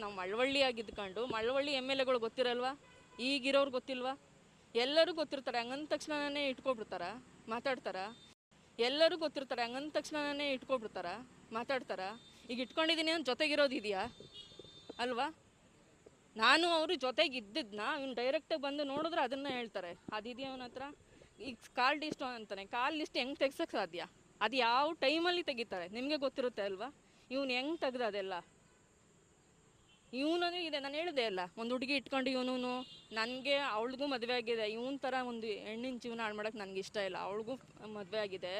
ನಾವು ಮಳವಳ್ಳಿಯಾಗಿದ್ಕೊಂಡು Malavalli M L ಎಗಳು ಗೊತ್ತಿರಲ್ವಾ? ಈಗಿರೋರು ಗೊತ್ತಿಲ್ವಾ? ಎಲ್ಲರೂ ಗೊತ್ತಿರ್ತಾರೆ, ಹಂಗಂದ ತಕ್ಷಣನೇ ಇಟ್ಕೊಬಿಡ್ತಾರ, ಮಾತಾಡ್ತಾರ. ಎಲ್ಲರೂ ಗೊತ್ತಿರ್ತಾರೆ, ಹಂಗಂದ ತಕ್ಷಣನೇ ಇಟ್ಕೊಬಿಡ್ತಾರ, ಮಾತಾಡ್ತಾರ. ಈಗ ಇಟ್ಕೊಂಡಿದ್ದೀನಿ ಅಂತ ಜೊತೆಗಿರೋದಿದೆಯಾ? ಅಲ್ವಾ? ನಾನು ಅವರು ಜೊತೆಗೆ ಇದ್ದಿದ್ದನ್ನ ಇವ್ನು ಡೈರೆಕ್ಟಾಗಿ ಬಂದು ನೋಡಿದ್ರೆ ಅದನ್ನು ಹೇಳ್ತಾರೆ. ಅದಿದೆಯಾ ಅವನ ಹತ್ರ? ಈಗ ಕಾಲ್ ಲಿಸ್ಟ್ ಅಂತಾನೆ, ಕಾಲ್ ಲಿಸ್ಟ್ ಹೆಂಗೆ ತೆಗ್ಸೋಕ್ಕೆ ಸಾಧ್ಯ? ಅದು ಯಾವ ಟೈಮಲ್ಲಿ ತೆಗಿತಾರೆ ನಿಮಗೆ ಗೊತ್ತಿರುತ್ತೆ ಅಲ್ವಾ? ಇವ್ನು ಹೆಂಗೆ ತೆಗ್ದ ಅದೆಲ್ಲ? ಇವನು ಇದೆ, ನಾನು ಹೇಳಿದೆ ಅಲ್ಲ, ಒಂದು ಹುಡುಗಿ ಇಟ್ಕೊಂಡು ಇವನು ನನಗೆ ಅವಳಿಗೂ ಮದುವೆ ಆಗಿದೆ. ಇವನ ಥರ ಒಂದು ಹೆಣ್ಣಿನ ಜೀವನ ಹಾಳು ಮಾಡೋಕ್ಕೆ ನನಗೆ ಇಷ್ಟ ಇಲ್ಲ. ಅವಳಿಗೂ ಮದುವೆ ಆಗಿದೆ.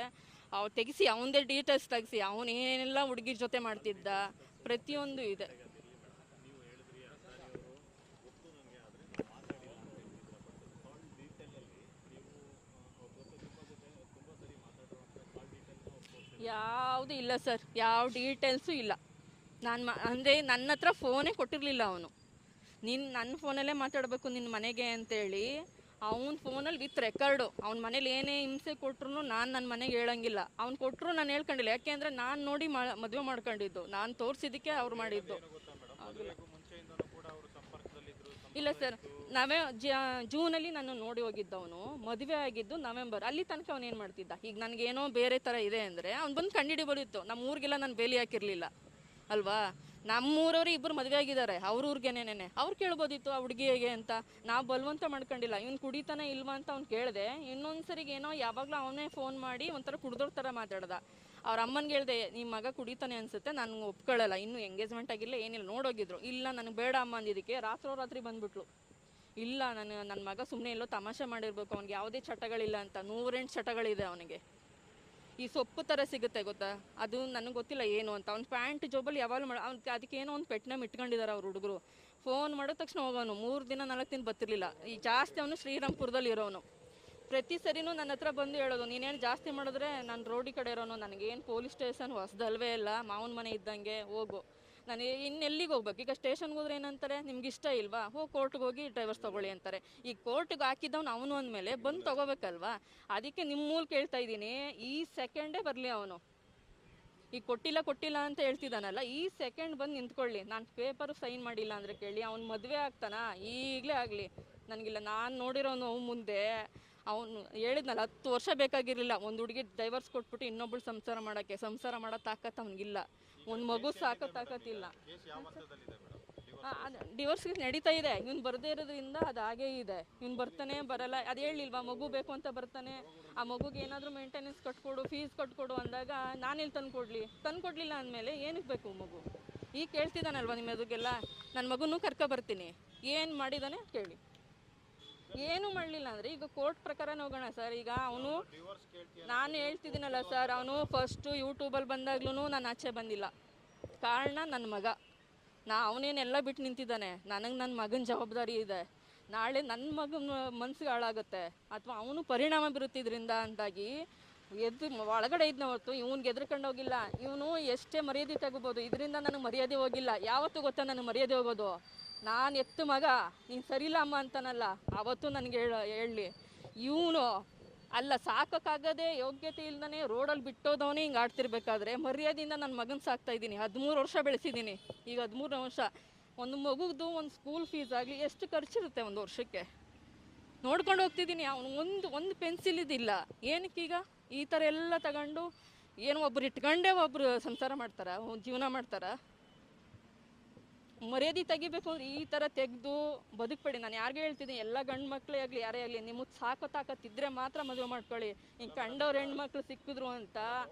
ಅವ್ರು ತೆಗಿಸಿ ಅವನದೇ ಡೀಟೇಲ್ಸ್ ತೆಗಿಸಿ, ಅವನೇನೆಲ್ಲ ಹುಡುಗಿರ ಜೊತೆ ಮಾಡ್ತಿದ್ದ ಪ್ರತಿಯೊಂದು ಇದೆ. ಯಾವುದು ಇಲ್ಲ ಸರ್, ಯಾವ ಡೀಟೇಲ್ಸು ಇಲ್ಲ. ಅಂದರೆ ನನ್ನ ಹತ್ರ ಫೋನೇ ಕೊಟ್ಟಿರಲಿಲ್ಲ ಅವನು. ನನ್ನ ಫೋನಲ್ಲೇ ಮಾತಾಡಬೇಕು ನಿನ್ನ ಮನೆಗೆ ಅಂತೇಳಿ ಅವನ ಫೋನಲ್ಲಿ ವಿತ್ ರೆಕಾರ್ಡು. ಅವ್ನ ಮನೇಲಿ ಏನೇ ಹಿಂಸೆ ಕೊಟ್ಟರು ನಾನು ನನ್ನ ಮನೆಗೆ ಹೇಳಂಗಿಲ್ಲ. ಅವ್ನು ಕೊಟ್ಟರು ನಾನು ಹೇಳ್ಕೊಂಡಿಲ್ಲ, ಯಾಕೆಂದರೆ ನಾನು ನೋಡಿ ಮದುವೆ ಮಾಡ್ಕೊಂಡಿದ್ದು, ನಾನು ತೋರಿಸಿದ್ದಕ್ಕೆ ಅವ್ರು ಮಾಡಿದ್ದು. ಇಲ್ಲ ಸರ್, ಜೂನಲ್ಲಿ ನಾನು ನೋಡಿ ಹೋಗಿದ್ದವನು, ಮದುವೆ ಆಗಿದ್ದು ನವೆಂಬರ್. ಅಲ್ಲಿ ತನಕ ಅವನು ಏನು ಮಾಡ್ತಿದ್ದ? ಈಗ ನನಗೇನೋ ಬೇರೆ ಥರ ಇದೆ ಅಂದರೆ ಅವ್ನು ಬಂದು ಕಂಡಿಡಿಬೋದಿತ್ತು. ನಮ್ಮ ಊರಿಗೆಲ್ಲ ನಾನು ಬೇಲಿ ಹಾಕಿರಲಿಲ್ಲ ಅಲ್ವಾ? ನಮ್ಮೂರವ್ರು ಇಬ್ಬರು ಮದುವೆ ಆಗಿದ್ದಾರೆ, ಅವ್ರ ಊರಿಗೇನೇನೆ ಅವ್ರು ಕೇಳ್ಬೋದಿತ್ತು ಆ ಹುಡುಗಿಗೆ ಅಂತ. ನಾವು ಬಲವಂತ ಮಾಡ್ಕೊಂಡಿಲ್ಲ. ಇವ್ನು ಕುಡಿತಾನೆ ಇಲ್ವಾ ಅಂತ ಅವ್ನು ಕೇಳಿದೆ. ಇನ್ನೊಂದ್ಸರಿಗೆ ಏನೋ ಯಾವಾಗಲೂ ಅವನೇ ಫೋನ್ ಮಾಡಿ ಒಂಥರ ಕುಡ್ದೋರ್ ಥರ ಮಾತಾಡ್ದ. ಅವ್ರ ಅಮ್ಮನಿಗೆ ಹೇಳಿದೆ, ನಿಮ್ಮ ಮಗ ಕುಡಿತಾನೆ ಅನಿಸುತ್ತೆ, ನಾನು ಒಪ್ಕೊಳ್ಳಲ್ಲ, ಇನ್ನೂ ಎಂಗೇಜ್ಮೆಂಟ್ ಆಗಿಲ್ಲ, ಏನಿಲ್ಲ, ನೋಡೋಗಿದ್ರು. ಇಲ್ಲ ನನಗೆ ಬೇಡ ಅಮ್ಮ ಅಂದಿದ್ದಕ್ಕೆ ರಾತ್ರಿ ಬಂದುಬಿಟ್ಲು. ಇಲ್ಲ, ನನ್ನ ಮಗ ಸುಮ್ಮನೆ ಎಲ್ಲೋ ತಮಾಷೆ ಮಾಡಿರ್ಬೇಕು, ಅವ್ನಿಗೆ ಯಾವುದೇ ಚಟಗಳಿಲ್ಲ ಅಂತ. 108 ಚಟಗಳಿದೆ ಅವನಿಗೆ. ಈ ಸೊಪ್ಪು ಥರ ಸಿಗುತ್ತೆ ಗೊತ್ತಾ, ಅದು ನನಗೆ ಗೊತ್ತಿಲ್ಲ ಏನು ಅಂತ. ಅವ್ನ ಪ್ಯಾಂಟ್ ಜೋಬಲ್ಲಿ ಯಾವಾಗಲೂ ಅದಕ್ಕೇನೋ ಒಂದು ಪೆಟ್ನ ಇಟ್ಕೊಂಡಿದ್ದಾರೆ ಅವ್ರ ಹುಡುಗರು. ಫೋನ್ ಮಾಡಿದ ತಕ್ಷಣ ಹೋಗೋನು, 3 ದಿನ 4 ದಿನ ಬರ್ತಿರ್ಲಿಲ್ಲ. ಈ ಜಾಸ್ತಿ ಅವನು ಶ್ರೀರಾಮ್ಪುರದಲ್ಲಿ ಇರೋನು. ಪ್ರತಿ ಸರಿನೂ ನನ್ನ ಹತ್ರ ಬಂದು ಹೇಳೋದು, ನೀನೇನು ಜಾಸ್ತಿ ಮಾಡಿದ್ರೆ ನಾನು ರೋಡಿ ಕಡೆ ಇರೋನು, ನನಗೇನು ಪೊಲೀಸ್ ಸ್ಟೇಷನ್ ಹೊಸದಲ್ವೇ ಇಲ್ಲ, ಮಾವನ ಮನೆ ಇದ್ದಂಗೆ, ಹೋಗು. ನಾನು ಇನ್ನೆಲ್ಲಿಗೆ ಹೋಗ್ಬೇಕು? ಈಗ ಸ್ಟೇಷನ್ಗೆ ಹೋದ್ರೆ ಏನಂತಾರೆ, ನಿಮ್ಗೆ ಇಷ್ಟ ಇಲ್ವಾ, ಹೋಗಿ ಕೋರ್ಟ್ಗೆ ಹೋಗಿ ಡ್ರೈವರ್ಸ್ ತೊಗೊಳ್ಳಿ ಅಂತಾರೆ. ಈ ಕೋರ್ಟ್ಗೆ ಹಾಕಿದ್ದವನು ಅವನು ಅಂದಮೇಲೆ ಬಂದು ತೊಗೋಬೇಕಲ್ವಾ? ಅದಕ್ಕೆ ನಿಮ್ಮ ಮೂಲಕ ಹೇಳ್ತಾ ಇದ್ದೀನಿ, ಈ ಸೆಕೆಂಡೇ ಬರಲಿ ಅವನು. ಈಗ ಕೊಟ್ಟಿಲ್ಲ ಅಂತ ಹೇಳ್ತಿದ್ದಾನಲ್ಲ, ಈ ಸೆಕೆಂಡ್ ಬಂದು ನಿಂತ್ಕೊಳ್ಳಿ. ನಾನು ಪೇಪರು ಸೈನ್ ಮಾಡಿಲ್ಲ ಅಂದರೆ ಕೇಳಿ, ಅವ್ನು ಮದುವೆ ಆಗ್ತಾನಾ? ಈಗಲೇ ಆಗಲಿ, ನನಗಿಲ್ಲ. ನಾನು ನೋಡಿರೋ ನೋವು ಮುಂದೆ ಅವನು ಹೇಳಿದ್ನಲ್ಲ, 10 ವರ್ಷ ಬೇಕಾಗಿರಲಿಲ್ಲ ಒಂದು ಹುಡುಗಿ ಡೈವರ್ಸ್ ಕೊಟ್ಬಿಟ್ಟು ಇನ್ನೊಬ್ಬಳು ಸಂಸಾರ ಮಾಡೋ ತಾಕತ್ತು ಅವ್ನಿಗಿಲ್ಲ. ಒಂದು ಮಗು ಸಾಕೋ ತಾಕತ್ತಿಲ್ಲ. ಡಿವೋರ್ಸ್ಗೆ ನಡೀತಾ ಇದೆ. ಇವ್ನು ಬರದೇ ಇರೋದ್ರಿಂದ ಅದು ಹಾಗೇ ಇದೆ. ಇವ್ನು ಬರ್ತಾನೆ ಬರಲ್ಲ, ಅದು ಹೇಳಿಲ್ವಾ, ಮಗು ಬೇಕು ಅಂತ ಬರ್ತಾನೆ. ಆ ಮಗುಗೆ ಏನಾದರೂ ಮೇಂಟೆನೆನ್ಸ್ ಕಟ್ಕೊಡು, ಫೀಸ್ ಕಟ್ಕೊಡು ಅಂದಾಗ ನಾನೆಲ್ಲಿ ತಂದ್ಕೊಡ್ಲಿಲ್ಲ ಅಂದಮೇಲೆ ಏನಕ್ಕೆ ಬೇಕು ಮಗು? ಈಗ ಕೇಳ್ತಿದ್ದಾನಲ್ವ ನಿಮ್ಮ ಎದುರಿಗೆಲ್ಲ, ನನ್ನ ಮಗುನೂ ಬರ್ತೀನಿ, ಏನು ಮಾಡಿದ್ದಾನೆ ಕೇಳಿ. ಏನು ಮಾಡಲಿಲ್ಲ ಅಂದರೆ ಈಗ ಕೋರ್ಟ್ ಪ್ರಕಾರನೇ ಹೋಗೋಣ ಸರ್. ಈಗ ಅವನು, ನಾನು ಹೇಳ್ತಿದ್ದೀನಲ್ಲ ಸರ್, ಅವನು ಫಸ್ಟು ಯೂಟ್ಯೂಬಲ್ಲಿ ಬಂದಾಗ್ಲೂ ನಾನು ಆಚೆ ಬಂದಿಲ್ಲ. ಕಾರಣ ನನ್ನ ಮಗ. ಅವನೇನೆಲ್ಲ ಬಿಟ್ಟು ನಿಂತಿದ್ದಾನೆ. ನನಗೆ ನನ್ನ ಮಗನ ಜವಾಬ್ದಾರಿ ಇದೆ. ನಾಳೆ ನನ್ನ ಮಗನ ಮನಸ್ಸಿಗೆ ಹಾಳಾಗುತ್ತೆ ಅಥವಾ ಅವನು ಪರಿಣಾಮ ಬೀರುತ್ತಿದ್ರಿಂದ ಅಂತಾಗಿ ಒಳಗಡೆ ಇದ್ನ ಹೊರತು ಇವ್ನಿಗೆ ಎದ್ರಕೊಂಡು ಹೋಗಿಲ್ಲ. ಇವನು ಎಷ್ಟೇ ಮರ್ಯಾದೆ ತಗೋಬೋದು, ಇದರಿಂದ ನನಗೆ ಮರ್ಯಾದೆ ಹೋಗಿಲ್ಲ. ಯಾವತ್ತೂ ಗೊತ್ತಾ ನನಗೆ ಮರ್ಯಾದೆ ಹೋಗೋದು? ನಾನು ಎತ್ತು ಮಗ, ನೀನು ಸರಿಯಿಲ್ಲ ಅಮ್ಮ ಅಂತಾನಲ್ಲ, ಅವತ್ತು ನನಗೆ ಹೇಳಲಿ. ಇವನು ಅಲ್ಲ, ಸಾಕೋಕ್ಕಾಗದೆ ಯೋಗ್ಯತೆ ಇಲ್ದೇ ರೋಡಲ್ಲಿ ಬಿಟ್ಟೋದವನೇ ಹಿಂಗೆ ಆಡ್ತಿರ್ಬೇಕಾದ್ರೆ ಮರ್ಯಾದೆಯಿಂದ ನನ್ನ ಮಗನ ಸಾಕ್ತಾಯಿದ್ದೀನಿ. 13 ವರ್ಷ ಬೆಳೆಸಿದ್ದೀನಿ. ಈಗ 13 ವರ್ಷ ಒಂದು ಮಗುದು ಒಂದು ಸ್ಕೂಲ್ ಫೀಸ್ ಆಗಲಿ ಎಷ್ಟು ಖರ್ಚಿರುತ್ತೆ ಒಂದು ವರ್ಷಕ್ಕೆ ನೋಡ್ಕೊಂಡು ಹೋಗ್ತಿದ್ದೀನಿ. ಅವನು ಒಂದು ಪೆನ್ಸಿಲ್ ಇದಿಲ್ಲ. ಏನಕ್ಕೀಗ ಈ ಥರ ಎಲ್ಲ ತಗೊಂಡು ಏನು ಒಬ್ರು ಇಟ್ಕೊಂಡೇ ಒಬ್ಬರು ಸಂಸಾರ ಮಾಡ್ತಾರ, ಜೀವನ ಮಾಡ್ತಾರ? ಮರ್ಯಾದೆ ತೆಗಿಬೇಕು ಅಂದ್ರೆ ಈ ಥರ ತೆಗೆದು ಬದುಕಬೇಡಿ. ನಾನು ಯಾರಿಗೆ ಹೇಳ್ತಿದ್ದೀನಿ, ಎಲ್ಲ ಗಂಡು ಮಕ್ಕಳೇ ಆಗಲಿ ಯಾರೇ ಆಗಲಿ, ನಿಮಗೆ ಸಾಕೋ ತಾಕತ್ತಿದ್ರೆ ಮಾತ್ರ ಮದುವೆ ಮಾಡ್ಕೊಳ್ಳಿ. ಹಿಂಗೆ ಕಂಡವ್ರು ಹೆಣ್ಮಕ್ಳು ಸಿಕ್ಕಿದ್ರು ಅಂತ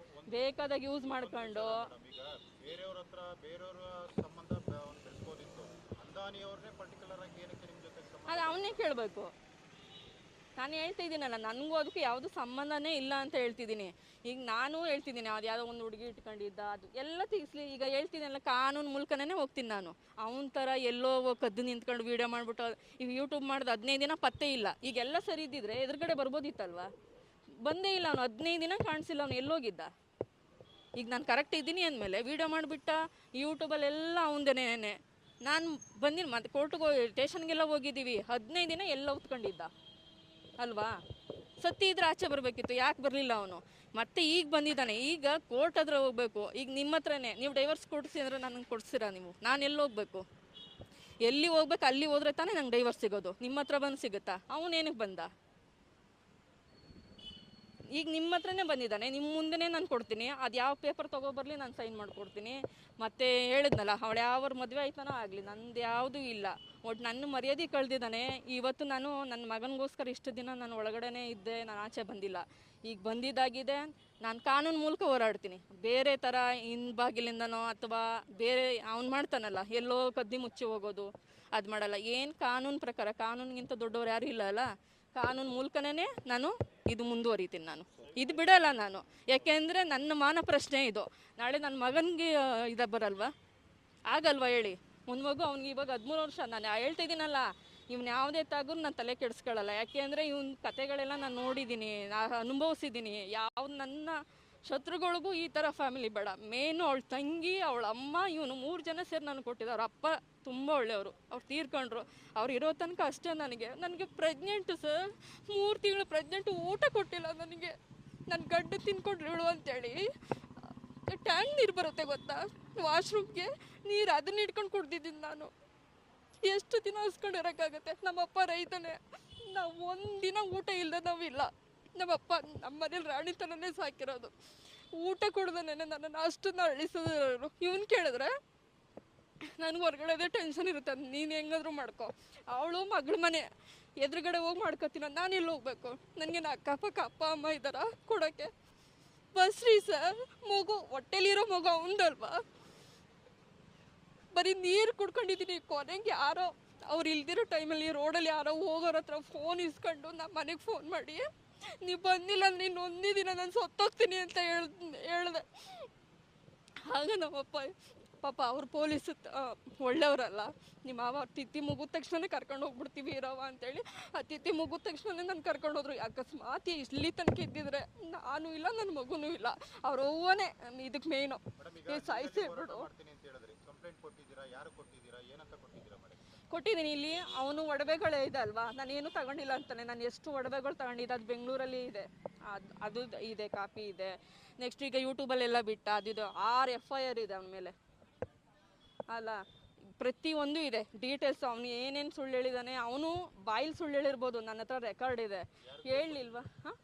ಬೇಕಾದಾಗ ಯೂಸ್ ಮಾಡ್ಕೊಂಡು ಅದು ಅವನ್ನೇ ಕೇಳಬೇಕು. ನಾನು ಹೇಳ್ತಾ ಇದ್ದೀನಲ್ಲ, ನನಗೂ ಅದಕ್ಕೂ ಯಾವುದೂ ಸಂಬಂಧನೇ ಇಲ್ಲ ಅಂತ ಹೇಳ್ತಿದ್ದೀನಿ. ಈಗ ನಾನು ಹೇಳ್ತಿದ್ದೀನಿ, ಅದು ಯಾವುದೋ ಒಂದು ಹುಡುಗಿ ಇಟ್ಕೊಂಡಿದ್ದ, ಅದು ಎಲ್ಲ ತೆಗಿಸ್ಲಿ. ಈಗ ಹೇಳ್ತಿದ್ದೀನಲ್ಲ, ಕಾನೂನು ಮೂಲಕನೇ ಹೋಗ್ತೀನಿ ನಾನು. ಅವನ ಥರ ಎಲ್ಲೋ ಕದ್ದು ನಿಂತ್ಕೊಂಡು ವೀಡಿಯೋ ಮಾಡಿಬಿಟ್ಟು ಈಗ ಯೂಟ್ಯೂಬ್ ಮಾಡಿದ 15 ದಿನ ಪತ್ತೆ ಇಲ್ಲ. ಈಗೆಲ್ಲ ಸರಿ ಇದ್ದಿದ್ರೆ ಎದುರುಗಡೆ ಬರ್ಬೋದಿತ್ತಲ್ವ? ಬಂದೇ ಇಲ್ಲ ಅವನು. 15 ದಿನ ಕಾಣಿಸಿಲ್ಲ ಅವನು, ಎಲ್ಲೋಗಿದ್ದ? ಈಗ ನಾನು ಕರೆಕ್ಟ್ ಇದ್ದೀನಿ ಅಂದಮೇಲೆ ವೀಡಿಯೋ ಮಾಡಿಬಿಟ್ಟ ಯೂಟ್ಯೂಬಲ್ಲೆಲ್ಲ ಅವನದೇನೇನೆ. ನಾನು ಬಂದಿನಿ, ಮತ್ತೆ ಕೋರ್ಟ್ಗೆ ಸ್ಟೇಷನ್ಗೆಲ್ಲ ಹೋಗಿದ್ದೀವಿ. 15 ದಿನ ಎಲ್ಲ ಉತ್ಕೊಂಡಿದ್ದ ಅಲ್ವಾ? ಸತ್ಯ ಇದ್ರೆ ಆಚೆ ಬರಬೇಕಿತ್ತು, ಯಾಕೆ ಬರಲಿಲ್ಲ ಅವನು? ಮತ್ತೆ ಈಗ ಬಂದಿದ್ದಾನೆ. ಈಗ ಕೋರ್ಟ್ ಹತ್ರ ಹೋಗ್ಬೇಕು. ಈಗ ನಿಮ್ಮ ಹತ್ರನೇ ನೀವು ಡೈವರ್ಸ್ ಕೊಡಿಸಿ ಅಂದರೆ ನನಗೆ ಕೊಡಿಸ್ತೀರಾ ನೀವು? ನಾನು ಎಲ್ಲಿ ಹೋಗ್ಬೇಕು? ಎಲ್ಲಿ ಹೋಗ್ಬೇಕು ಅಲ್ಲಿ ಹೋದ್ರೆ ತಾನೇ ನಂಗೆ ಡೈವರ್ಸ್ ಸಿಗೋದು. ನಿಮ್ಮ ಹತ್ರ ಬಂದು ಸಿಗುತ್ತಾ? ಅವನೇನಕ್ಕೆ ಬಂದ? ಈಗ ನಿಮ್ಮ ಹತ್ರನೇ ಬಂದಿದ್ದಾನೆ, ನಿಮ್ಮ ಮುಂದೆನೇ ನಾನು ಕೊಡ್ತೀನಿ. ಅದು ಯಾವ ಪೇಪರ್ ತೊಗೊಬರಲಿ ನಾನು ಸೈನ್ ಮಾಡಿಕೊಡ್ತೀನಿ. ಮತ್ತು ಹೇಳಿದ್ನಲ್ಲ, ಅವಳು ಯಾವ ಮದುವೆ ಆಯ್ತಾನೋ ಆಗಲಿ, ನಂದು ಯಾವುದೂ ಇಲ್ಲ. ಒಟ್ಟು ನನ್ನ ಮರ್ಯಾದೆ ಕಳೆದಿದ್ದಾನೆ. ಇವತ್ತು ನಾನು ನನ್ನ ಮಗನಿಗೋಸ್ಕರ ಇಷ್ಟು ದಿನ ನಾನು ಒಳಗಡೆ ಇದ್ದೆ, ನಾನು ಆಚೆ ಬಂದಿಲ್ಲ. ಈಗ ಬಂದಿದ್ದಾಗಿದೆ, ನಾನು ಕಾನೂನು ಮೂಲಕ ಹೋರಾಡ್ತೀನಿ. ಬೇರೆ ಥರ ಬಾಗಿಲಿಂದನೋ ಅಥವಾ ಬೇರೆ ಅವ್ನು ಮಾಡ್ತಾನಲ್ಲ, ಎಲ್ಲೋ ಕದ್ದಿ ಮುಚ್ಚಿ ಹೋಗೋದು ಅದು ಮಾಡಲ್ಲ. ಏನು ಕಾನೂನು ಪ್ರಕಾರ, ಕಾನೂನಿಗಿಂತ ದೊಡ್ಡವ್ರು ಯಾರೂ ಇಲ್ಲ ಅಲ್ಲ, ಕಾನೂನು ಮೂಲಕನೇ ನಾನು ಇದು ಮುಂದುವರಿತೀನಿ. ನಾನು ಇದು ಬಿಡಲ್ಲ ನಾನು. ಯಾಕೆಂದರೆ ನನ್ನ ಮಾನ ಪ್ರಶ್ನೆ ಇದು. ನಾಳೆ ನನ್ನ ಮಗನಿಗೆ ಬರಲ್ವಾ? ಆಗಲ್ವಾ ಹೇಳಿ? ಒಂದು ಮಗು, ಅವ್ನಿಗೆ ಇವಾಗ 13 ವರ್ಷ. ನಾನು ಹೇಳ್ತಾ ಇದ್ದೀನಲ್ಲ, ಇವ್ನು ಯಾವುದೇ ತಾಗೂ ನಾನು ತಲೆ ಕೆಡಿಸ್ಕೊಳ್ಳಲ್ಲ. ಯಾಕೆ ಅಂದರೆ ಇವ್ನ ಕತೆಗಳೆಲ್ಲ ನಾನು ನೋಡಿದ್ದೀನಿ, ಅನುಭವಿಸಿದ್ದೀನಿ. ನನ್ನ ಶತ್ರುಗಳಿಗೂ ಈ ಥರ ಫ್ಯಾಮಿಲಿ ಬೇಡ. ಮೇನು ಅವಳ ತಂಗಿ, ಅವಳ ಅಮ್ಮ, ಇವನು 3 ಜನ ಸೇರಿ ನನಗೆ ಕೊಟ್ಟಿದ್ದಾರೆ. ಅಪ್ಪ ತುಂಬ ಒಳ್ಳೆಯವರು, ಅವ್ರು ತೀರ್ಕೊಂಡ್ರು. ಅವ್ರು ಇರೋ ತನಕ ಅಷ್ಟೇ. ನನಗೆ ಪ್ರೆಗ್ನೆಂಟು ಸರ್, 3 ತಿಂಗಳು ಪ್ರೆಗ್ನೆಂಟು. ಊಟ ಕೊಟ್ಟಿಲ್ಲ ನನಗೆ. ನನ್ನ ಗಡ್ಡೆ ತಿನ್ಕೊಂಡ್ರು ಅಂತೇಳಿ ಟ್ಯಾಂಕ್ ನೀರು ಬರುತ್ತೆ ಗೊತ್ತಾ, ವಾಶ್ರೂಮ್ಗೆ ನೀರು, ಅದನ್ನ ಇಟ್ಕೊಂಡು ಕುಡ್ದಿದ್ದೀನಿ ನಾನು. ಎಷ್ಟು ದಿನ ಹಸ್ಕೊಂಡಿರೋಕ್ಕಾಗತ್ತೆ? ನಮ್ಮಪ್ಪ ರೈತನೇ. ನಾವು ಒಂದಿನ ಊಟ ಇಲ್ಲದೆ ನಾವಿಲ್ಲ. ನಮ್ಮಪ್ಪ ನಮ್ಮ ಮನೇಲಿ ರಾಣಿತನನೇ ಸಾಕಿರೋದು. ಊಟ ಕೊಡ್ದೇನೆ ನನ್ನನ್ನು ಅಷ್ಟನ್ನು ಅಳಿಸೋರು. ಇವನು ಕೇಳಿದ್ರೆ ನನಗೆ ಹೊರಗಡೆದೇ ಟೆನ್ಷನ್ ಇರುತ್ತೆ. ನೀನು ಹೆಂಗಾದ್ರೂ ಮಾಡ್ಕೊ, ಅವಳು ಮಗಳ ಮನೆ ಎದುರುಗಡೆ ಹೋಗಿ ಮಾಡ್ಕೊತೀನ, ನಾನು ಎಲ್ಲಿ ಹೋಗ್ಬೇಕು? ನನಗೆ ಅಕ್ಕಪಕ್ಕ ಅಪ್ಪ ಅಮ್ಮ ಇದ್ದಾರ ಕೊಡೋಕ್ಕೆ? ಬಸ್ರಿ ಸರ್, ಮಗು ಹೊಟ್ಟೆಲಿರೋ ಮಗು ಅವನದಲ್ವಾ? ಬರೀ ನೀರು ಕುಡ್ಕೊಂಡಿದ್ದೀನಿ. ಕೊನೆಗೆ ಯಾರೋ ಅವ್ರು ಇಲ್ದಿರೋ ಟೈಮಲ್ಲಿ ರೋಡಲ್ಲಿ ಯಾರೋ ಹೋಗೋರ ಹತ್ರ ಫೋನ್ ಇಸ್ಕೊಂಡು ನಮ್ಮ ಮನೆಗೆ ಫೋನ್ ಮಾಡಿ, ನೀವು ಬಂದಿಲ್ಲ ಅಂದ್ರೆ ಇನ್ನು ಒಂದೇ ದಿನ ನಾನು ಸತ್ತೋಗ್ತೀನಿ ಅಂತ ಹೇಳ್ದೆ. ಆಗ ನಮ್ಮಪ್ಪ, ಪಾಪ ಅವ್ರು ಪೊಲೀಸ್ ಒಳ್ಳೆಯವರಲ್ಲ, ನಿಮ್ಮ ಮಾವ ತಿಥಿ ಮುಗಿದ ತಕ್ಷಣ ಕರ್ಕೊಂಡು ಹೋಗ್ಬಿಡ್ತೀವಿ ಇರವ ಅಂತೇಳಿ ಆ ತಿಥಿ ಮುಗಿದ ತಕ್ಷಣ ನಾನು ಕರ್ಕೊಂಡು ಹೋದ್ರು. ಅಕಸ್ಮಾತ್ ಇಲ್ಲಿ ತನಕ ಇದ್ದಿದ್ರೆ ನಾನು ಇಲ್ಲ, ನನ್ನ ಮಗುನೂ ಇಲ್ಲ. ಅವ್ರ ಅವ್ವನೇ ಇದಕ್ಕೆ ಮೇಯ್ನು. ಸಾಯಿಸಿ ಬಿಡು. ಕೊಟ್ಟಿದ್ದೀನಿ. ಇಲ್ಲಿ ಅವನು ಒಡವೆಗಳೇ ಇದೆ ಅಲ್ವಾ, ನಾನೇನು ತಗೊಂಡಿಲ್ಲ ಅಂತಾನೆ. ನಾನು ಎಷ್ಟು ಒಡವೆಗಳು ತಗೊಂಡಿದ್ದೆ, ಅದು ಬೆಂಗಳೂರಲ್ಲಿ ಇದೆ, ಅದು ಇದೆ, ಕಾಪಿ ಇದೆ. ನೆಕ್ಸ್ಟ್ ಈಗ ಯೂಟ್ಯೂಬಲ್ಲೆಲ್ಲ ಬಿಟ್ಟ, ಅದಿದು 6 FIR ಇದೆ ಅವನ ಮೇಲೆ ಅಲ್ಲ, ಪ್ರತಿಯೊಂದು ಇದೆ ಡೀಟೇಲ್ಸ್. ಅವನು ಏನೇನು ಸುಳ್ಳು ಹೇಳಿದಾನೆ, ಅವನು ಬಾಯಲ್ಲಿ ಸುಳ್ಳು ಹೇಳಿರ್ಬೋದು, ನನ್ನ ಹತ್ರ ರೆಕಾರ್ಡ್ ಇದೆ. ಹೇಳಲಿಲ್ವಾ? ಹಾಂ,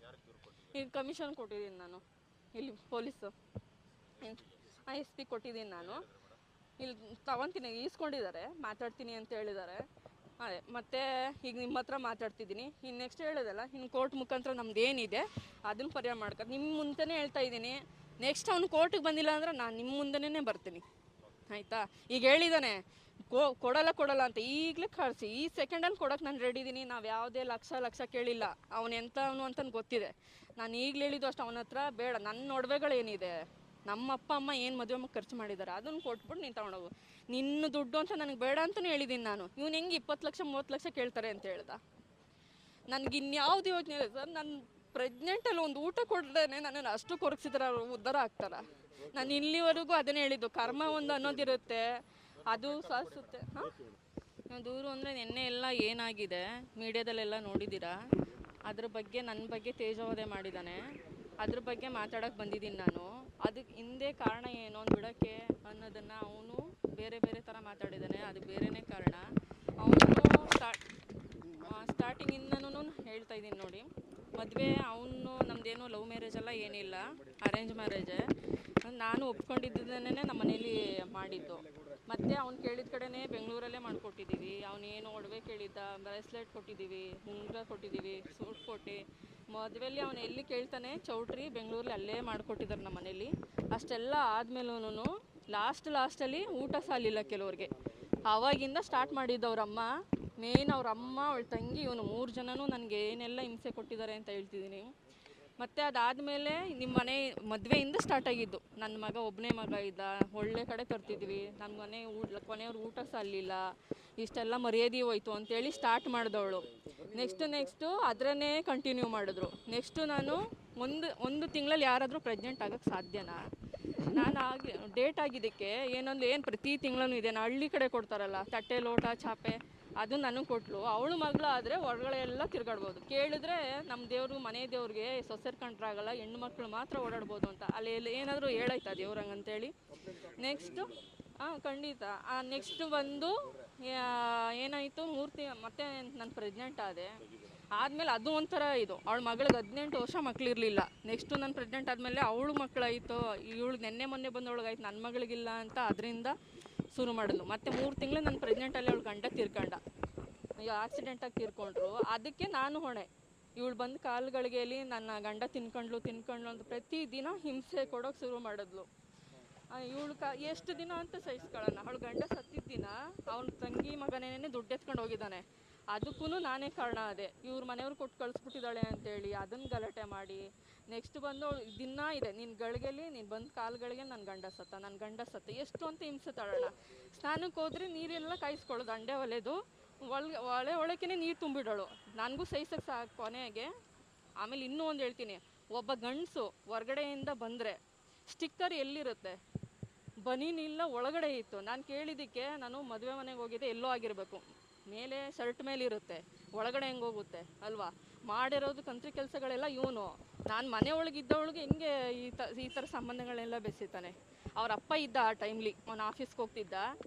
ಈಗ ಕಮಿಷನ್ ಕೊಟ್ಟಿದ್ದೀನಿ ನಾನು, ಇಲ್ಲಿ ಪೊಲೀಸು SP ಕೊಟ್ಟಿದ್ದೀನಿ ನಾನು. ಇಲ್ಲಿ ತಗೊತೀನಿ, ಈಸ್ಕೊಂಡಿದ್ದಾರೆ, ಮಾತಾಡ್ತೀನಿ ಅಂತ ಹೇಳಿದ್ದಾರೆ. ಅದೇ ಮತ್ತೆ ಈಗ ನಿಮ್ಮ ಹತ್ರ ಮಾತಾಡ್ತಿದ್ದೀನಿ. ಇನ್ನು ನೆಕ್ಸ್ಟ್ ಹೇಳೋದಲ್ಲ, ಇನ್ನು ಕೋರ್ಟ್ ಮುಖಾಂತರ ನಮ್ದು ಏನಿದೆ ಅದನ್ನು ಪರಿಹಾರ ಮಾಡ್ಕೊಂಡು ನಿಮ್ಮ ಮುಂದೆನೇ ಹೇಳ್ತಾ ಇದ್ದೀನಿ. ನೆಕ್ಸ್ಟ್ ಅವ್ನು ಕೋರ್ಟಿಗೆ ಬಂದಿಲ್ಲ ಅಂದ್ರೆ ನಾನು ನಿಮ್ಮ ಮುಂದೆನೇ ಬರ್ತೀನಿ, ಆಯಿತಾ? ಈಗ ಹೇಳಿದ್ದಾನೆ ಕೊಡಲ್ಲ ಅಂತ, ಈಗಲೇ ಕಳಿಸಿ, ಈ ಸೆಕೆಂಡಲ್ಲಿ ಕೊಡೋಕೆ ನಾನು ರೆಡಿ ಇದ್ದೀನಿ. ನಾವು ಯಾವುದೇ ಲಕ್ಷ ಕೇಳಿಲ್ಲ. ಅವನು ಎಂಥ ಅವನು ಅಂತ ಗೊತ್ತಿದೆ. ನಾನು ಈಗಲೇ ಹೇಳಿದ್ದು ಅಷ್ಟು ಅವನ ಹತ್ರ ಬೇಡ. ನನ್ನ ಒಡವೆಗಳೇನಿದೆ, ನಮ್ಮ ಅಪ್ಪ ಅಮ್ಮ ಏನು ಮದುವೆ ಖರ್ಚು ಮಾಡಿದ್ದಾರೆ ಅದನ್ನು ಕೊಟ್ಬಿಟ್ಟು ನೀನು ತಗೊಂಡೋಗು. ನಿನ್ನ ದುಡ್ಡು ಅಂತ ನನಗೆ ಬೇಡ ಅಂತಲೇ ಹೇಳಿದ್ದೀನಿ ನಾನು. ಇವನು ಹೆಂಗೆ 20 ಲಕ್ಷ 30 ಲಕ್ಷ ಕೇಳ್ತಾರೆ ಅಂತ ಹೇಳ್ದ? ನನಗೆ ಇನ್ಯಾವುದು ಯೋಚನೆ ಇಲ್ಲ ಸರ್. ನಾನು ಪ್ರೆಗ್ನೆಂಟಲ್ಲಿ ಒಂದು ಊಟ ಕೊಡ್ದೇನೆ ನನ್ನನ್ನು ಅಷ್ಟು ಕೊರಗಿಸಿದ್ರೆ ಅವರು ಉದ್ಧಾರ ಆಗ್ತಾರ? ನಾನು ಇಲ್ಲಿವರೆಗೂ ಅದನ್ನೇ ಹೇಳಿದ್ದು, ಕರ್ಮ ಒಂದು ಅನ್ನೋದಿರುತ್ತೆ, ಅದು ಸಾಧಿಸುತ್ತೆ. ಹಾಂ, ದೂರು ಅಂದರೆ ನಿನ್ನೆ ಎಲ್ಲ ಏನಾಗಿದೆ ಮೀಡಿಯಾದಲ್ಲೆಲ್ಲ ನೋಡಿದ್ದೀರಾ. ಅದ್ರ ಬಗ್ಗೆ ನನ್ನ ಬಗ್ಗೆ ತೇಜೋವಧೆ ಮಾಡಿದ್ದಾನೆ, ಅದ್ರ ಬಗ್ಗೆ ಮಾತಾಡೋಕ್ಕೆ ಬಂದಿದ್ದೀನಿ ನಾನು. ಅದಕ್ಕೆ ಹಿಂದೆ ಕಾರಣ ಏನು ಅಂತ ಬಿಡೋಕ್ಕೆ ಅನ್ನೋದನ್ನು ಅವನು ಬೇರೆ ಥರ ಮಾತಾಡಿದ್ದಾನೆ. ಅದು ಬೇರೆಯೇ ಕಾರಣ. ಅವನು ಸ್ಟಾರ್ಟಿಂಗಿಂದನೂ ಹೇಳ್ತಾ ಇದ್ದೀನಿ ನೋಡಿ, ಮದುವೆ ಅವನು ನಮ್ಮದೇನು ಲವ್ ಮ್ಯಾರೇಜ್ ಎಲ್ಲ ಏನಿಲ್ಲ, ಅರೇಂಜ್ ಮ್ಯಾರೇಜೇ. ನಾನು ಒಪ್ಕೊಂಡಿದ್ದನ್ನೇ ನಮ್ಮ ಮನೇಲಿ ಮಾಡಿದ್ದು. ಮತ್ತು ಅವ್ನು ಕೇಳಿದ ಕಡೆನೇ ಬೆಂಗಳೂರಲ್ಲೇ ಮಾಡಿಕೊಟ್ಟಿದ್ದೀವಿ. ಅವನೇನು ಒಡವೆ ಕೇಳಿದ್ದ, ಬ್ರೇಸ್ಲೆಟ್ ಕೊಟ್ಟಿದ್ದೀವಿ, ಉಂಗುರ ಕೊಟ್ಟಿದ್ದೀವಿ, ಸೂಟ್ ಕೊಟ್ಟು. ಮದುವೆಯಲ್ಲಿ ಅವನು ಎಲ್ಲಿ ಕೇಳ್ತಾನೆ ಚೌಟ್ರಿ ಬೆಂಗಳೂರಲ್ಲಿ ಅಲ್ಲೇ ಮಾಡಿಕೊಟ್ಟಿದ್ದಾರೆ ನಮ್ಮ ಮನೇಲಿ. ಅಷ್ಟೆಲ್ಲ ಆದಮೇಲೂ ಲಾಸ್ಟಲ್ಲಿ ಊಟ ಸಾಲಿಲ್ಲ ಕೆಲವ್ರಿಗೆ. ಆವಾಗಿಂದ ಸ್ಟಾರ್ಟ್ ಮಾಡಿದ್ದವ್ರಮ್ಮ, ಮೇನ್ ಅವ್ರಮ್ಮ, ಅವಳ ತಂಗಿ, ಇವನು 3 ಜನನೂ ನನಗೆ ಏನೆಲ್ಲ ಹಿಂಸೆ ಕೊಟ್ಟಿದ್ದಾರೆ ಅಂತ ಹೇಳ್ತಿದ್ದೀನಿ. ಮತ್ತು ಅದಾದಮೇಲೆ ನಿಮ್ಮ ಮನೆ ಮದುವೆಯಿಂದ ಸ್ಟಾರ್ಟ್ ಆಗಿದ್ದು. ನನ್ನ ಮಗ ಒಬ್ಬನೇ ಮಗ ಇದ್ದ, ಒಳ್ಳೆ ಕಡೆ ತರ್ತಿದ್ವಿ, ನನ್ನ ಮನೆ ಕೊನೆಯವ್ರು ಊಟ ಸಾಲಿಲ್ಲ, ಇಷ್ಟೆಲ್ಲ ಮರ್ಯಾದೆ ಹೋಯ್ತು ಅಂತೇಳಿ ಸ್ಟಾರ್ಟ್ ಮಾಡಿದವಳು. ನೆಕ್ಸ್ಟು ಅದರನ್ನೇ ಕಂಟಿನ್ಯೂ ಮಾಡಿದ್ರು. ನೆಕ್ಸ್ಟು ನಾನು ಒಂದು ತಿಂಗಳಲ್ಲಿ ಯಾರಾದರೂ ಪ್ರೆಗ್ನೆಂಟ್ ಆಗೋಕ್ಕೆ ಸಾಧ್ಯನಾ? ನಾನು ಡೇಟ್ ಆಗಿದ್ದಕ್ಕೆ ಏನು ಪ್ರತಿ ತಿಂಗಳೂ ಇದೆ. ನಾನು ಹಳ್ಳಿ ಕಡೆ ಕೊಡ್ತಾರಲ್ಲ ತಟ್ಟೆ ಲೋಟ ಚಾಪೆ, ಅದು ನನಗೆ ಕೊಟ್ಲು. ಅವಳು ಮಗಳು ಆದರೆ ಹೊರಗಡೆ ಎಲ್ಲ ತಿರ್ಗಾಡ್ಬೋದು. ಕೇಳಿದ್ರೆ ನಮ್ಮ ದೇವರು ಮನೆ ದೇವ್ರಿಗೆ ಸೊಸೆರ್ ಕಂಡ್ರಾಗಲ್ಲ, ಹೆಣ್ಣು ಮಕ್ಕಳು ಮಾತ್ರ ಓಡಾಡ್ಬೋದು ಅಂತ. ಅಲ್ಲಿ ಏನಾದರೂ ಹೇಳಾಯ್ತಾ ದೇವ್ರಂಗೆ ಅಂತೇಳಿ? ನೆಕ್ಸ್ಟು ಖಂಡಿತ. ನೆಕ್ಸ್ಟ್ ಬಂದು ಏನಾಯಿತು ಮತ್ತೆ ನಾನು ಪ್ರೆಗ್ನೆಂಟ್ ಆದೆ. ಆದಮೇಲೆ ಅದು ಒಂಥರ ಇದು, ಅವಳ ಮಗಳಿಗೆ 18 ವರ್ಷ ಮಕ್ಕಳಿರಲಿಲ್ಲ. ನೆಕ್ಸ್ಟು ನಾನು ಪ್ರೆಗ್ನೆಂಟ್ ಆದಮೇಲೆ ಅವಳು ಮಕ್ಕಳಾಯಿತು, ಇವಳಿಗೆ ನೆನ್ನೆ ಮೊನ್ನೆ ಬಂದವಳಿಗಾಯ್ತು, ನನ್ನ ಮಗಳಿಗಿಲ್ಲ ಅಂತ ಅದರಿಂದ ಶುರು ಮಾಡಿದ್ಲು. ಮತ್ತು 3 ತಿಂಗಳು ನಾನು ಪ್ರೆಗ್ನೆಂಟಲ್ಲಿ ಅವಳು ಗಂಡ ತೀರ್ಕೊಂಡ, ಈಗ ಆಕ್ಸಿಡೆಂಟಾಗಿ ತೀರ್ಕೊಂಡ್ರು. ಅದಕ್ಕೆ ನಾನು ಹೊಣೆ. ಇವಳು ಬಂದು ಕಾಲುಗಳಿಗೆಯಲ್ಲಿ ನನ್ನ ಗಂಡ ತಿನ್ಕೊಂಡ್ಲು ಅಂತ ಪ್ರತಿದಿನ ಹಿಂಸೆ ಕೊಡೋಕೆ ಶುರು ಮಾಡಿದ್ಲು. ಇವಳು ಎಷ್ಟು ದಿನ ಅಂತ ಸಹಿಸ್ಕೊಳ್ಳೋಣ. ಅವಳು ಗಂಡ ಸತ್ತಿದ್ದ ದಿನ ಅವನ ತಂಗಿ ಮಗನೇನೆ ದುಡ್ಡು ಎತ್ಕೊಂಡು ಹೋಗಿದ್ದಾನೆ, ಅದಕ್ಕೂ ನಾನೇ ಕಾರಣ ಅದೇ. ಇವ್ರ ಮನೆಯವ್ರು ಕೊಟ್ಟು ಕಳಿಸ್ಬಿಟ್ಟಿದ್ದಾಳೆ ಅಂತೇಳಿ ಅದನ್ನು ಗಲಾಟೆ ಮಾಡಿ ನೆಕ್ಸ್ಟ್ ಬಂದು ದಿನ ಇದೆ, ನಿನ್ನ ಗಳಿಗೆಲಿ ನೀನು ಬಂದು ಕಾಲುಗಳಿಗೆ ನನ್ನ ಗಂಡ ಸತ್ತ ಎಷ್ಟು ಅಂತ ಹಿಂಸೆ ತಳೋಣ. ಸ್ನಾನಕ್ಕೆ ಹೋದ್ರೆ ನೀರೆಲ್ಲ ಕಾಯಿಸ್ಕೊಳ್ಳೋದು, ಅಂಡೆ ಒಲೆದು ಒಳಕ್ಕೆ ನೀರು ತುಂಬಿಡೋಳು. ನನಗೂ ಸಹಿಸಕ್ಕೆ ಸಾಕು ಕೊನೆಗೆ. ಆಮೇಲೆ ಇನ್ನೂ ಒಂದು ಹೇಳ್ತೀನಿ, ಒಬ್ಬ ಗಂಡಸು ಹೊರಗಡೆಯಿಂದ ಬಂದರೆ ಸ್ಟಿಕ್ಕರ್ ಎಲ್ಲಿರುತ್ತೆ, ಬನೀನಿಲ್ಲ ಒಳಗಡೆ ಇತ್ತು. ನಾನು ಕೇಳಿದ್ದಕ್ಕೆ ನಾನು ಮದುವೆ ಮನೆಗೆ ಹೋಗಿದ್ದೆ, ಎಲ್ಲೋ ಆಗಿರಬೇಕು, ಮೇಲೆ ಶರ್ಟ್ ಮೇಲೆ ಇರುತ್ತೆ, ಒಳಗಡೆ ಹೆಂಗೆ ಹೋಗುತ್ತೆ ಅಲ್ವಾ. ಮಾಡಿರೋದು ಕಂತ್ರಿ ಕೆಲಸಗಳೆಲ್ಲ ಇವನು. ನಾನು ಮನೆ ಒಳಗಿದ್ದವಳಿಗೆ ಹೆಂಗೆ ಈ ಥರ ಸಂಬಂಧಗಳೆಲ್ಲ ಬೆಸೀತಾನೆ. ಅವ್ರ ಅಪ್ಪ ಇದ್ದ ಆ ಟೈಮ್ಲಿ, ಅವನು ಆಫೀಸ್ಗೆ ಹೋಗ್ತಿದ್ದ.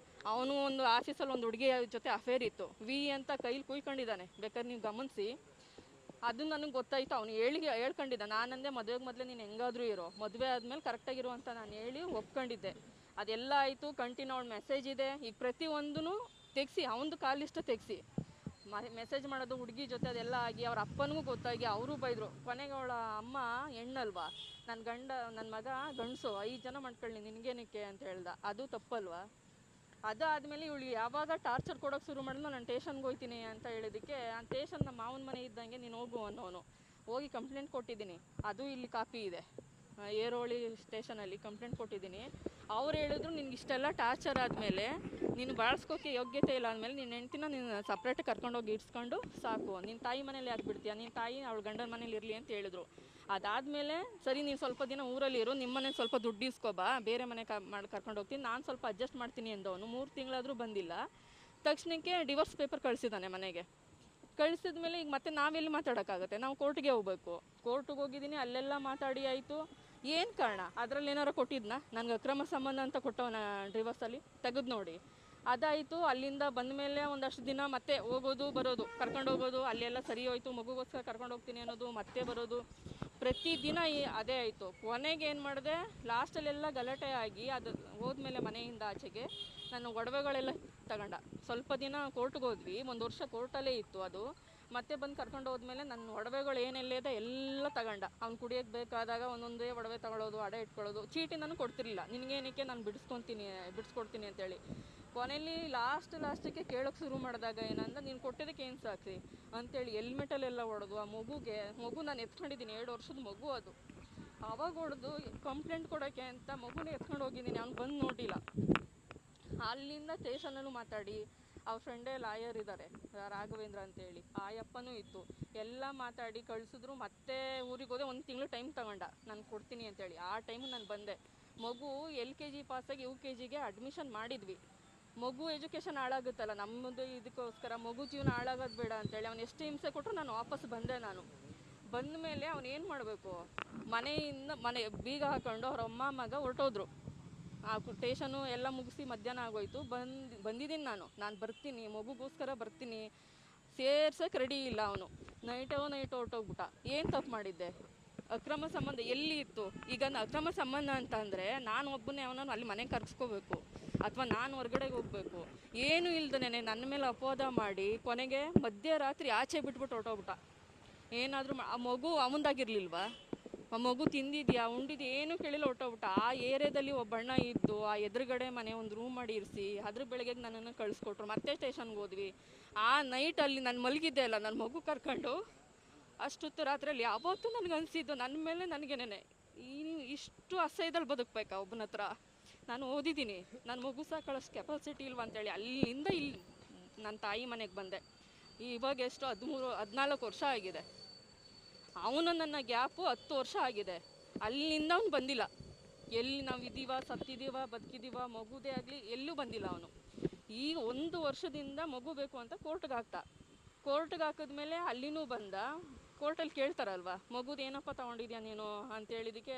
ಅವನು ಒಂದು ಆಫೀಸಲ್ಲಿ ಒಂದು ಹುಡುಗಿ ಜೊತೆ ಅಫೇರ್ ಇತ್ತು, ವಿ ಅಂತ ಕೈಲಿ ಕುಯ್ಕೊಂಡಿದ್ದಾನೆ, ಬೇಕಾದ್ರೆ ನೀವು ಗಮನಿಸಿ. ಅದು ನನಗೆ ಗೊತ್ತಾಯಿತು, ಅವನು ಹೇಳ್ಕೊಂಡಿದ್ದ. ನಾನಂದೆ ಮದುವೆಗೆ ಮೊದಲೇ ನೀನು ಹೆಂಗಾದರೂ ಇರೋ, ಮದುವೆ ಆದಮೇಲೆ ಕರೆಕ್ಟಾಗಿರು ಅಂತ ನಾನು ಹೇಳಿ ಒಪ್ಕೊಂಡಿದ್ದೆ. ಅದೆಲ್ಲ ಆಯಿತು. ಕಂಟಿನ್ಯೂ ಅವಳು ಮೆಸೇಜ್ ಇದೆ, ಈಗ ಪ್ರತಿಯೊಂದೂ ತೆಗ್ಸಿ, ಅವನದು ಕಾಲಿಷ್ಟ ತೆಗ್ಸಿ ಮೆಸೇಜ್ ಮಾಡೋದು ಹುಡುಗಿ ಜೊತೆ, ಅದೆಲ್ಲ ಆಗಿ ಅವ್ರ ಅಪ್ಪನಿಗೂ ಗೊತ್ತಾಗಿ ಅವರು ಬೈದರು. ಕೊನೆಗೆ ಅವಳ ಅಮ್ಮ ಹೆಣ್ಣಲ್ವಾ, ನನ್ನ ಮಗ ಗಂಡಸು, 5 ಜನ ಮಾಡ್ಕೊಳ್ಳಿ ನಿನಗೇನಕ್ಕೆ ಅಂತ ಹೇಳ್ದ. ಅದು ತಪ್ಪಲ್ವಾ. ಅದಾದಮೇಲೆ ಇವಳು ಯಾವಾಗ ಟಾರ್ಚರ್ ಕೊಡೋಕೆ ಶುರು ಮಾಡಿದ್ನೋ, ನಾನು ಸ್ಟೇಷನ್ಗೆ ಹೋಗ್ತೀನಿ ಅಂತ ಹೇಳಿದ್ದಕ್ಕೆ, ಆ ಸ್ಟೇಷನ್ ನಮ್ಮ ಮಾವನ ಮನೆ ಇದ್ದಂಗೆ ನೀನು ಹೋಗು ಅನ್ನೋನು. ಹೋಗಿ ಕಂಪ್ಲೇಂಟ್ ಕೊಟ್ಟಿದ್ದೀನಿ, ಅದು ಇಲ್ಲಿ ಕಾಪಿ ಇದೆ, ಏರೋಳಿ ಸ್ಟೇಷನಲ್ಲಿ ಕಂಪ್ಲೇಂಟ್ ಕೊಟ್ಟಿದ್ದೀನಿ. ಅವ್ರು ಹೇಳಿದ್ರು ನಿನ್ಗೆ ಇಷ್ಟೆಲ್ಲ ಟಾರ್ಚರ್ ಆದಮೇಲೆ ನೀನು ಬಾಳಿಸ್ಕೋಕ್ಕೆ ಯೋಗ್ಯತೆ ಇಲ್ಲ ಅಂದಮೇಲೆ ನಿನ್ನ ಹೆಂಡ್ತಿನ ನೀನು ಸಪ್ರೇಟಾಗಿ ಕರ್ಕೊಂಡೋಗಿ ಇಡ್ಸ್ಕೊಂಡು ಸಾಕು, ನಿನ್ನ ತಾಯಿ ಮನೇಲಿ ಯಾಕೆ ಬಿಡ್ತೀಯ, ನಿನ್ನ ತಾಯಿ ಅವಳ ಗಂಡನ ಮನೇಲಿ ಇರಲಿ ಅಂತ ಹೇಳಿದ್ರು. ಅದಾದಮೇಲೆ ಸರಿ ನೀನು ಸ್ವಲ್ಪ ದಿನ ಊರಲ್ಲಿ ಇರು, ನಿಮ್ಮ ಮನೇಲಿ ಸ್ವಲ್ಪ ದುಡ್ಡು ಇಸ್ಕೊಬಾ, ಬೇರೆ ಮನೆ ಕರ್ಕೊಂಡು ಹೋಗ್ತೀನಿ, ನಾನು ಸ್ವಲ್ಪ ಅಡ್ಜಸ್ಟ್ ಮಾಡ್ತೀನಿ ಎಂದವನು. 3 ತಿಂಗಳಾದರೂ ಬಂದಿಲ್ಲ. ತಕ್ಷಣಕ್ಕೆ ಡಿವೋರ್ಸ್ ಪೇಪರ್ ಕಳಿಸಿದ್ದಾನೆ ಮನೆಗೆ. ಕಳಿಸಿದ ಮೇಲೆ ಈಗ ಮತ್ತೆ ನಾವೆಲ್ಲಿ ಮಾತಾಡೋಕ್ಕಾಗುತ್ತೆ, ನಾವು ಕೋರ್ಟ್ಗೆ ಹೋಗ್ಬೇಕು. ಕೋರ್ಟಿಗೆ ಹೋಗಿದ್ದೀನಿ, ಅಲ್ಲೆಲ್ಲ ಮಾತಾಡಿ ಆಯಿತು. ಏನು ಕಾರಣ, ಅದರಲ್ಲಿ ಏನಾರು ಕೊಟ್ಟಿದ್ನಾ, ನನಗೆ ಅಕ್ರಮ ಸಂಬಂಧ ಅಂತ ಕೊಟ್ಟವನ ಡಿವೋರ್ಸಲ್ಲಿ ತೆಗೆದು ನೋಡಿ. ಅದಾಯಿತು. ಅಲ್ಲಿಂದ ಬಂದ ಮೇಲೆ ಒಂದಷ್ಟು ದಿನ ಮತ್ತೆ ಹೋಗೋದು ಬರೋದು, ಕರ್ಕೊಂಡು ಹೋಗೋದು, ಅಲ್ಲೆಲ್ಲ ಸರಿ ಹೋಯ್ತು, ಮಗುಗೋಸ್ಕರ ಕರ್ಕೊಂಡು ಹೋಗ್ತೀನಿ ಅನ್ನೋದು, ಮತ್ತೆ ಬರೋದು, ಪ್ರತಿದಿನ ಅದೇ ಆಯಿತು. ಕೊನೆಗೆ ಏನು ಮಾಡಿದೆ, ಲಾಸ್ಟಲ್ಲೆಲ್ಲ ಗಲಾಟೆ ಆಗಿ ಅದು ಹೋದ್ಮೇಲೆ ಮನೆಯಿಂದ ಆಚೆಗೆ ನಾನು ಒಡವೆಗಳೆಲ್ಲ ತಗೊಂಡ. ಸ್ವಲ್ಪ ದಿನ ಕೋರ್ಟ್ಗೆ ಹೋದ್ವಿ, 1 ವರ್ಷ ಕೋರ್ಟಲ್ಲೇ ಇತ್ತು ಅದು. ಮತ್ತೆ ಬಂದು ಕರ್ಕೊಂಡು ಹೋದ್ಮೇಲೆ ನನ್ನ ಒಡವೆಗಳು ಏನೆಲ್ಲ ಇದೆ ಎಲ್ಲ ತಗೊಂಡ. ಅವ್ನು ಕುಡಿಯೋಕ್ಕೆ ಬೇಕಾದಾಗ ಒಂದೊಂದೇ ಒಡವೆ ತಗೊಳ್ಳೋದು, ಅಡೆ ಇಟ್ಕೊಳ್ಳೋದು. ಚೀಟಿ ನಾನು ಕೊಡ್ತಿರ್ಲಿಲ್ಲ, ನಿನಗೇನಕ್ಕೆ ನಾನು ಬಿಡಿಸ್ಕೊಡ್ತೀನಿ ಅಂತೇಳಿ. ಕೊನೆಯಲ್ಲಿ ಲಾಸ್ಟಿಗೆ ಕೇಳೋಕ್ಕೆ ಶುರು ಮಾಡಿದಾಗ ಏನಂದ, ನೀನು ಕೊಟ್ಟಿದ್ದಕ್ಕೆ ಏನು ಸಾಕ್ಷಿ ಅಂತೇಳಿ ಹೆಲ್ಮೆಟಲ್ಲೆಲ್ಲ ಹೊಡೆದು, ಆ ಮಗು ನಾನು ಎತ್ಕೊಂಡಿದ್ದೀನಿ, 2 ವರ್ಷದ ಮಗು ಅದು. ಆವಾಗ ಹೊಡೆದು ಕಂಪ್ಲೇಂಟ್ ಕೊಡೋಕ್ಕೆ ಅಂತ ಮಗುನೇ ಎತ್ಕೊಂಡು ಹೋಗಿದ್ದೀನಿ, ಅವ್ನು ಬಂದು ನೋಡಿಲ್ಲ. ಅಲ್ಲಿಂದ ಸ್ಟೇಷನಲ್ಲೂ ಮಾತಾಡಿ, ಅವ್ರ ಫ್ರೆಂಡೇ ಲಾಯರ್ ಇದ್ದಾರೆ, ರಾಘವೇಂದ್ರ ಅಂತೇಳಿ, ಆ ಅಪ್ಪನೂ ಇತ್ತು, ಎಲ್ಲ ಮಾತಾಡಿ ಕಳಿಸಿದ್ರು. ಮತ್ತೆ ಊರಿಗೆ ಹೋದೆ, 1 ತಿಂಗಳು ಟೈಮ್ ತಗೊಂಡ, ನಾನು ಕೊಡ್ತೀನಿ ಅಂತೇಳಿ. ಆ ಟೈಮು ನಾನು ಬಂದೆ. ಮಗು LKG ಪಾಸಾಗಿ UKGಗೆ ಅಡ್ಮಿಷನ್ ಮಾಡಿದ್ವಿ. ಮಗು ಎಜುಕೇಷನ್ ಹಾಳಾಗುತ್ತಲ್ಲ, ನಮ್ಮದು ಇದಕ್ಕೋಸ್ಕರ ಮಗು ಜೀವನ ಹಾಳಾಗೋದು ಬೇಡ ಅಂತೇಳಿ ಅವ್ನು ಎಷ್ಟು ಹಿಂಸೆ ಕೊಟ್ಟರು ನಾನು ವಾಪಸ್ ಬಂದೆ. ಬಂದ ಮೇಲೆ ಅವ್ನು ಏನು ಮಾಡಬೇಕು, ಮನೆ ಬೀಗ ಹಾಕೊಂಡು ಅವ್ರ ಅಮ್ಮ ಮಗ ಹೊರಟೋದ್ರು. ಆ ಸ್ಟೇಷನು ಎಲ್ಲ ಮುಗಿಸಿ ಮಧ್ಯಾಹ್ನ ಆಗೋಯ್ತು. ಬಂದಿದ್ದೀನಿ ನಾನು ಬರ್ತೀನಿ, ಮಗುಗೋಸ್ಕರ ಬರ್ತೀನಿ, ಸೇರ್ಸೋಕ್ಕೆ ರೆಡಿ ಇಲ್ಲ ಅವನು. ನೈಟ್ ಹೊರಟೋಗ್ಬಿಟ್ಟ. ಏನು ತಪ್ಪು ಮಾಡಿದ್ದೆ, ಅಕ್ರಮ ಸಂಬಂಧ ಎಲ್ಲಿ ಇತ್ತು. ಈಗ ಅಕ್ರಮ ಸಂಬಂಧ ಅಂತ ಅಂದರೆ ನಾನು ಒಬ್ಬನೇ ಅವನನ್ನು ಅಲ್ಲಿ ಮನೆಗೆ ಕರ್ಸ್ಕೋಬೇಕು, ಅಥವಾ ನಾನು ಹೊರಗಡೆಗೆ ಹೋಗಬೇಕು. ಏನೂ ಇಲ್ದೇ ನನ್ನ ಮೇಲೆ ಅಪವಾದ ಮಾಡಿ ಕೊನೆಗೆ ಮಧ್ಯರಾತ್ರಿ ಆಚೆ ಬಿಟ್ಬಿಟ್ಟು ಹೊರಟೋಗ್ಬಿಟ್ಟ. ಏನಾದರೂ ಆ ಮಗು ಅವನದಾಗಿರ್ಲಿಲ್ವಾ, ಆ ಮಗು ತಿಂದಿದ್ಯಾ ಉಂಡಿದ್ಯಾ ಏನೂ ಕೇಳಿಲ್ಲ, ಹೊರಟೋಗ್ಬಿಟ್ಟ. ಆ ಏರಿಯಾದಲ್ಲಿ ಒಬ್ಬ ಅಣ್ಣ ಇದ್ದು ಆ ಎದುರುಗಡೆ ಮನೆ ಒಂದು ರೂಮ್ ಮಾಡಿ ಇರಿಸಿ ಅದ್ರ ಬೆಳಗ್ಗೆ ನನ್ನನ್ನು ಕಳಿಸ್ಕೊಟ್ರು. ಮತ್ತೆ ಸ್ಟೇಷನ್ಗೆ ಹೋದ್ವಿ. ಆ ನೈಟಲ್ಲಿ ನಾನು ಮಲಗಿದ್ದೆ ಅಲ್ಲ, ನನ್ನ ಮಗು ಕರ್ಕೊಂಡು ಅಷ್ಟೊತ್ತು ರಾತ್ರಿಯಲ್ಲಿ ಯಾವತ್ತೂ ನನಗನ್ಸಿದ್ದು ನನ್ನ ಮೇಲೆ ನನಗೇನೆ ಇಷ್ಟು ಅಸಹ್ಯದಲ್ಲಿ ಬದುಕಬೇಕಾ ಒಬ್ಬನ ಹತ್ರ. ನಾನು ಓದಿದ್ದೀನಿ, ನನ್ನ ಮಗು ಸಾಕೊಳ್ಳೋಷ್ಟು ಕೆಪಾಸಿಟಿ ಇಲ್ವ ಅಂತೇಳಿ ಅಲ್ಲಿಂದ ಇಲ್ಲಿ ನನ್ನ ತಾಯಿ ಮನೆಗೆ ಬಂದೆ. ಇವಾಗ ಎಷ್ಟು 13-14 ವರ್ಷ ಆಗಿದೆ. ಅವನು ನನ್ನ ಗ್ಯಾಪು 10 ವರ್ಷ ಆಗಿದೆ. ಅಲ್ಲಿಂದ ಅವನು ಬಂದಿಲ್ಲ. ಎಲ್ಲಿ ನಾವು ಇದ್ದೀವ, ಸತ್ತಿದ್ದೀವ, ಬದುಕಿದ್ದೀವ, ಮಗುದೇ ಆಗಲಿ ಎಲ್ಲೂ ಬಂದಿಲ್ಲ ಅವನು. ಈಗ 1 ವರ್ಷದಿಂದ ಮಗು ಬೇಕು ಅಂತ ಕೋರ್ಟ್ಗೆ ಹಾಕಿದ್ಮೇಲೆ ಅಲ್ಲಿನೂ ಬಂದ. ಕೋರ್ಟಲ್ಲಿ ಕೇಳ್ತಾರಲ್ವ, ಮಗುದು ಏನಪ್ಪ ತೊಗೊಂಡಿದ್ಯಾ ನೀನು ಅಂತೇಳಿದಕ್ಕೆ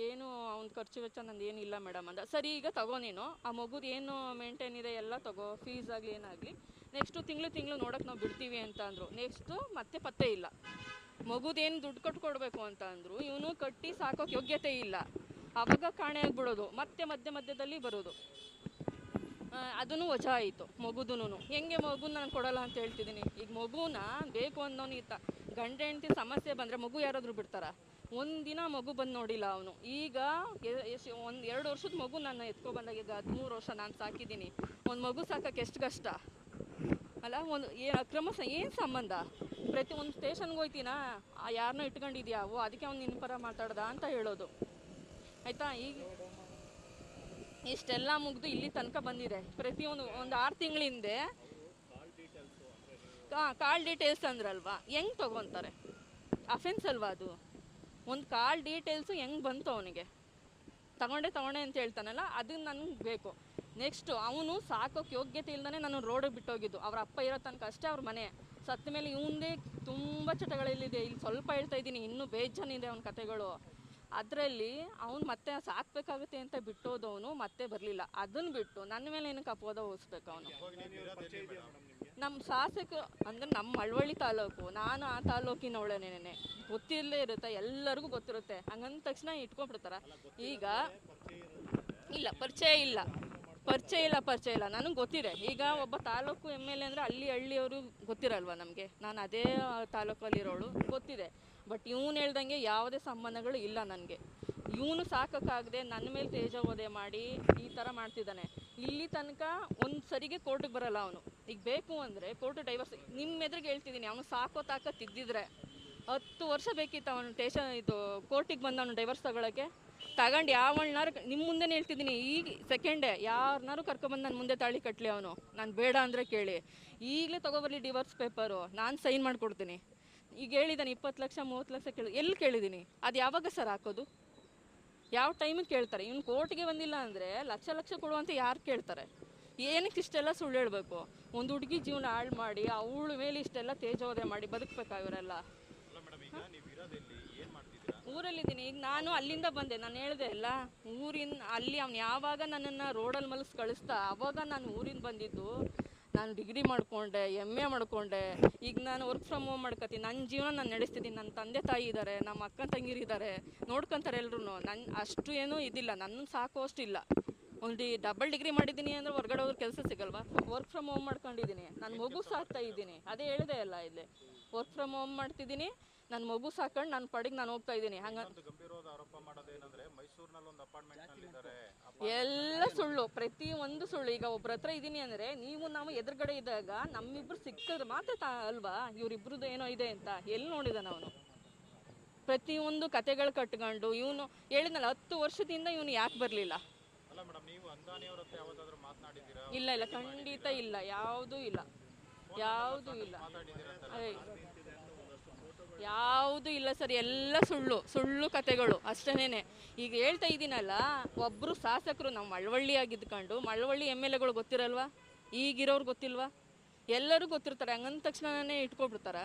ಏನು ಅವ್ನ ಖರ್ಚು ವೆಚ್ಚ ನಂದು ಏನಿಲ್ಲ ಮೇಡಮ್ ಅಂದ. ಸರಿ ಈಗ ತಗೋ ನೀನು ಆ ಮಗುದು ಏನು ಮೇಂಟೈನ್ ಇದೆ ಎಲ್ಲ ತಗೋ, ಫೀಸ್ ಆಗಲಿ ಏನಾಗಲಿ, ನೆಕ್ಸ್ಟು ತಿಂಗಳು ನೋಡೋಕೆ ನಾವು ಬಿಡ್ತೀವಿ ಅಂತ ಅಂದರು. ನೆಕ್ಸ್ಟು ಮತ್ತೆ ಪತ್ತೆ ಇಲ್ಲ. ಮಗುದೇನು ದುಡ್ಡು ಕಟ್ಕೊಡ್ಬೇಕು ಅಂತ ಅಂದರು, ಇವನು ಕಟ್ಟಿ ಸಾಕೋಕೆ ಯೋಗ್ಯತೆ ಇಲ್ಲ. ಆವಾಗ ಕಾಣೆ ಆಗಿಬಿಡೋದು, ಮತ್ತೆ ಮಧ್ಯದಲ್ಲಿ ಬರೋದು. ಅದೂ ವಜಾ ಆಯಿತು ಮಗುದೂ. ಹೆಂಗೆ ಮಗುನ ನಾನು ಕೊಡೋಲ್ಲ ಅಂತ ಹೇಳ್ತಿದ್ದೀನಿ. ಈಗ ಮಗುನ ಬೇಕು ಅನ್ನೋನು ಇತ್ತ, ಗಂಡ ಹೆಂಡತಿ ಸಮಸ್ಯೆ ಬಂದರೆ ಮಗು ಯಾರಾದರೂ ಬಿಡ್ತಾರಾ? ಒಂದಿನ ಮಗು ಬಂದು ನೋಡಿಲ್ಲ ಅವನು. ಈಗ 2 ವರ್ಷದ ಮಗು ನಾನು ಎತ್ಕೊಬಂದಾಗ, ಈಗ 13 ವರ್ಷ ನಾನು ಸಾಕಿದ್ದೀನಿ. ಒಂದು ಮಗು ಸಾಕೋಕ್ಕೆ ಎಷ್ಟು ಕಷ್ಟ ಅಲ್ಲ? ಒಂದು ಅಕ್ರಮ ಏನು ಸಂಬಂಧ? ಪ್ರತಿ ಒಂದು ಸ್ಟೇಷನ್ಗೆ ಹೋಗ್ತೀನಾ, ಯಾರನ್ನೋ ಇಟ್ಕೊಂಡಿದ್ಯಾವು, ಅದಕ್ಕೆ ಅವ್ನು ನಿನ್ನ ಪರ ಮಾತಾಡ್ದ ಅಂತ ಹೇಳೋದು. ಆಯಿತಾ? ಈಗ ಇಷ್ಟೆಲ್ಲ ಮುಗಿದು ಇಲ್ಲಿ ತನಕ ಬಂದಿದೆ. ಪ್ರತಿಯೊಂದು 6 ತಿಂಗಳ ಹಿಂದೆ ಕಾಲ್ ಡೀಟೇಲ್ಸ್ ಅಂದ್ರಲ್ವಾ, ಹೆಂಗೆ ತೊಗೊತಾರೆ? ಅಫೆನ್ಸ್ ಅಲ್ವಾ ಅದು? ಒಂದು ಕಾಲ್ ಡೀಟೇಲ್ಸು ಹೆಂಗೆ ಬಂತು ಅವನಿಗೆ? ತಗೊಂಡೆ ಅಂತ ಹೇಳ್ತಾನಲ್ಲ, ಅದನ್ನು ನನಗೆ ಬೇಕು. ನೆಕ್ಸ್ಟು ಅವನು ಸಾಕೋಕ್ಕೆ ಯೋಗ್ಯತೆ ಇಲ್ದೇ ನಾನು ರೋಡಿಗೆ ಬಿಟ್ಟೋಗಿದ್ದು. ಅವ್ರ ಅಪ್ಪ ಇರೋ ತನಕ ಅಷ್ಟೇ ಅವ್ರ ಮನೆ. ಸತ್ತ ಮೇಲೆ ಇವಂದೇ ತುಂಬ ಚಟಗಳಿಲ್ಲಿದೆ. ಇಲ್ಲಿ ಸ್ವಲ್ಪ ಹೇಳ್ತಾ ಇದ್ದೀನಿ, ಇನ್ನೂ ಬೇಜಾನಿದೆ ಅವನ ಕತೆಗಳು. ಅದರಲ್ಲಿ ಅವ್ನು ಮತ್ತೆ ಸಾಕಬೇಕಾಗುತ್ತೆ ಅಂತ ಬಿಟ್ಟೋದವನು ಮತ್ತೆ ಬರಲಿಲ್ಲ. ಅದನ್ನು ಬಿಟ್ಟು ನನ್ನ ಮೇಲೆ ಏನಕ್ಕೆ ಅಪವಾದ ಹೊರಿಸ್ಬೇಕು ಅವನು? ನಮ್ಮ ಶಾಸಕ ಅಂದರೆ ನಮ್ಮ ಮಳವಳ್ಳಿ ತಾಲೂಕು, ನಾನು ಆ ತಾಲೂಕಿನವಳೇನೇನೆ, ಗೊತ್ತಿರಲೇ ಇರುತ್ತೆ, ಎಲ್ಲರಿಗೂ ಗೊತ್ತಿರುತ್ತೆ. ಹಂಗಂದ ತಕ್ಷಣ ಇಟ್ಕೊಂಡ್ಬಿಡ್ತಾರ. ಈಗ ಇಲ್ಲ ಪರಿಚಯ ಇಲ್ಲ ನನಗೆ ಗೊತ್ತಿದೆ. ಈಗ ಒಬ್ಬ ತಾಲೂಕು MLA ಅಂದರೆ ಹಳ್ಳಿಯವರು ಗೊತ್ತಿರಲ್ವ ನಮಗೆ? ನಾನು ಅದೇ ತಾಲೂಕಲ್ಲಿರೋಳು, ಗೊತ್ತಿದೆ. ಬಟ್ ಇವನು ಹೇಳ್ದಂಗೆ ಯಾವುದೇ ಸಂಬಂಧಗಳು ಇಲ್ಲ ನನಗೆ. ಇವನು ಸಾಕೋಕ್ಕಾಗದೆ ನನ್ನ ಮೇಲೆ ತೇಜೋವಧೆ ಮಾಡಿ ಈ ಥರ ಮಾಡ್ತಿದ್ದಾನೆ. ಇಲ್ಲಿ ತನಕ ಒಂದು ಸರಿಗೆ ಕೋರ್ಟಿಗೆ ಬರಲ್ಲ ಅವನು. ಈಗ ಬೇಕು ಅಂದರೆ ಕೋರ್ಟ್ ಡೈವರ್ಸ್, ನಿಮ್ಮ ಎದುರಿಗೆ ಹೇಳ್ತಿದ್ದೀನಿ, ಅವನು ಸಾಕೋ ತಾಕತ್ತಿದ್ದಿದ್ರೆ 10 ವರ್ಷ ಬೇಕಿತ್ತು ಅವನು ಕೋರ್ಟಿಗೆ ಬಂದು ಅವನು ಡೈವರ್ಸ್ ತಗೊಳ್ಳೋಕ್ಕೆ. ತಗೊಂಡು ಯಾವಳ್ನಾರು ನಿಮ್ಮ ಮುಂದೆನೇ ಹೇಳ್ತಿದ್ದೀನಿ, ಈಗ ಸೆಕೆಂಡೇ ಯಾರನ್ನಾರು ಕರ್ಕೊಬಂದು ನನ್ನ ಮುಂದೆ ತಾಳಿ ಕಟ್ಟಲಿ ಅವನು. ನಾನು ಬೇಡ ಅಂದರೆ ಕೇಳಿ, ಈಗಲೇ ತೊಗೊಬರಲಿ ಡಿವೋರ್ಸ್ ಪೇಪರು, ನಾನು ಸೈನ್ ಮಾಡಿಕೊಡ್ತೀನಿ. ಈಗ ಹೇಳಿದ್ದಾನೆ 20 ಲಕ್ಷ 30 ಲಕ್ಷ ಎಲ್ಲಿ ಕೇಳಿದ್ದೀನಿ? ಅದು ಯಾವಾಗ ಸರ್ ಹಾಕೋದು? ಯಾವ ಟೈಮಿಗೆ ಕೇಳ್ತಾರೆ? ಇವ್ನು ಕೋರ್ಟ್ಗೆ ಬಂದಿಲ್ಲ ಅಂದರೆ ಲಕ್ಷ ಕೊಡುವಂತ ಯಾರು ಕೇಳ್ತಾರೆ? ಏನಕ್ಕೆ ಇಷ್ಟೆಲ್ಲ ಸುಳ್ಳು ಹೇಳಬೇಕು? ಒಂದು ಹುಡುಗಿ ಜೀವನ ಹಾಳು ಮಾಡಿ ಅವಳ ಮೇಲೆ ಇಷ್ಟೆಲ್ಲ ತೇಜೋವಧೆ ಮಾಡಿ ಬದುಕಬೇಕಾ ಇವರೆಲ್ಲ? ಊರಲ್ಲಿದ್ದೀನಿ. ಈಗ ನಾನು ಅಲ್ಲಿಂದ ಬಂದೆ, ನಾನು ಹೇಳಿದೆ ಅಲ್ಲ, ಅಲ್ಲಿ ಅವ್ನು ಯಾವಾಗ ನನ್ನನ್ನು ರೋಡಲ್ಲಿ ಮಲಗಿಸಿ ಕಳಿಸ್ತಾ ಆವಾಗ ನಾನು ಊರಿಂದ ಬಂದಿದ್ದು. ನಾನು ಡಿಗ್ರಿ ಮಾಡಿಕೊಂಡೆ, MA ಮಾಡಿಕೊಂಡೆ. ಈಗ ನಾನು ವರ್ಕ್ ಫ್ರಮ್ ಹೋಮ್ ಮಾಡ್ಕೊತೀನಿ. ನನ್ನ ಜೀವನ ನಾನು ನಡೆಸ್ತಿದ್ದೀನಿ. ನನ್ನ ತಂದೆ ತಾಯಿ ಇದ್ದಾರೆ, ನಮ್ಮ ಅಕ್ಕ ತಂಗಿರಿದ್ದಾರೆ, ನೋಡ್ಕೊತಾರೆ ಎಲ್ಲರೂ. ನನ್ನ ಅಷ್ಟು ಏನೂ ಇದಿಲ್ಲ, ನನ್ನ ಸಾಕುವಷ್ಟು ಇಲ್ಲ. ಒಂದು ಡಬಲ್ ಡಿಗ್ರಿ ಮಾಡಿದ್ದೀನಿ ಅಂದರೆ ಹೊರಗಡೆ ಹೋದ್ರೆ ಕೆಲಸ ಸಿಗಲ್ವಾ? ವರ್ಕ್ ಫ್ರಮ್ ಹೋಮ್ ಮಾಡ್ಕೊಂಡಿದ್ದೀನಿ. ನನ್ನ ಮಗು ಸಾಕ್ತಾ ಇದ್ದೀನಿ. ಅದೇ ಹೇಳಿದೆ ಅಲ್ಲ, ಇಲ್ಲಿ ವರ್ಕ್ ಫ್ರಮ್ ಹೋಮ್ ಮಾಡ್ತಿದ್ದೀನಿ. ನನ್ನ ಮಗು ಸಾಕೊಂಡು ನನ್ನ ಪಡೆಗೆ ನಾನು ಹೋಗ್ತಾ ಇದ್ದೀನಿ. ಎಲ್ಲ ಸುಳ್ಳು, ಪ್ರತಿಯೊಂದು ಸುಳ್ಳು. ಈಗ ಒಬ್ಬರ ಹತ್ರ ಇದ್ದೀನಿ ಅಂದರೆ ನಾವು ಎದುರುಗಡೆ ಇದ್ದಾಗ ನಮ್ಮಿಬ್ರು ಸಿಕ್ಕಿದ್ರೆ ಮಾತ್ರ ಅಲ್ವಾ ಇವರಿಬ್ರದ್ದು ಏನೋ ಇದೆ ಅಂತ? ಎಲ್ಲಿ ನೋಡಿದಾನ ಅವನು? ಪ್ರತಿಯೊಂದು ಕತೆಗಳು ಕಟ್ಕೊಂಡು ಇವನು ಹೇಳಿದ್ನಲ್ಲ 10 ವರ್ಷದಿಂದ ಇವನು ಯಾಕೆ ಬರಲಿಲ್ಲ? ಇಲ್ಲ ಖಂಡಿತ ಇಲ್ಲ, ಯಾವುದೂ ಇಲ್ಲ ಸರ್. ಎಲ್ಲ ಸುಳ್ಳು ಕತೆಗಳು ಅಷ್ಟೇನೆ. ಈಗ ಹೇಳ್ತಾ ಇದ್ದೀನಲ್ಲ, ಒಬ್ಬರು ಶಾಸಕರು ನಾವು ಮಳವಳ್ಳಿಯಾಗಿದ್ಕೊಂಡು ಮಳವಳ್ಳಿ MLAಗಳು ಗೊತ್ತಿರಲ್ವಾ? ಈಗಿರೋರು ಗೊತ್ತಿಲ್ವಾ? ಎಲ್ಲರೂ ಗೊತ್ತಿರ್ತಾರೆ. ಹಂಗಂದ ತಕ್ಷಣನೇ ಇಟ್ಕೊಬಿಡ್ತಾರ?